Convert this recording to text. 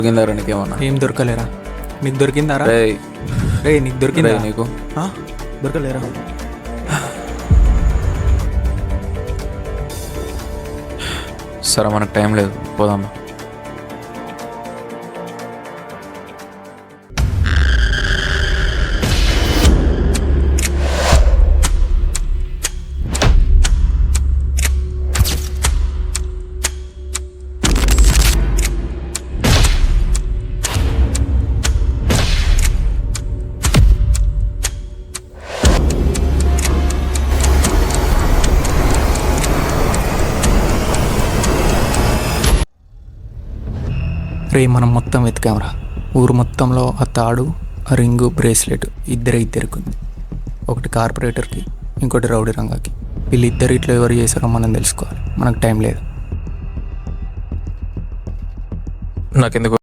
దొరికిందారా నీకేమన్నా? ఏం దొరకలేరా? నీకు దొరికిందారా? రే నీకు దొరికిందా? నీకు దొరకలేరా? సరే మనకు టైం లేదు, పోదామా? రే మనం మొత్తం వెతికామరా. ఊరు మొత్తంలో ఆ తాడు, ఆ రింగు, బ్రేస్లెట్ ఇద్దరికి. ఒకటి కార్పొరేటర్కి, ఇంకోటి రౌడీ రంగాకి. వీళ్ళిద్దరు ఇట్లా ఎవరు చేశారో మనం తెలుసుకోవాలి. మనకు టైం లేదు. నాకెందుకు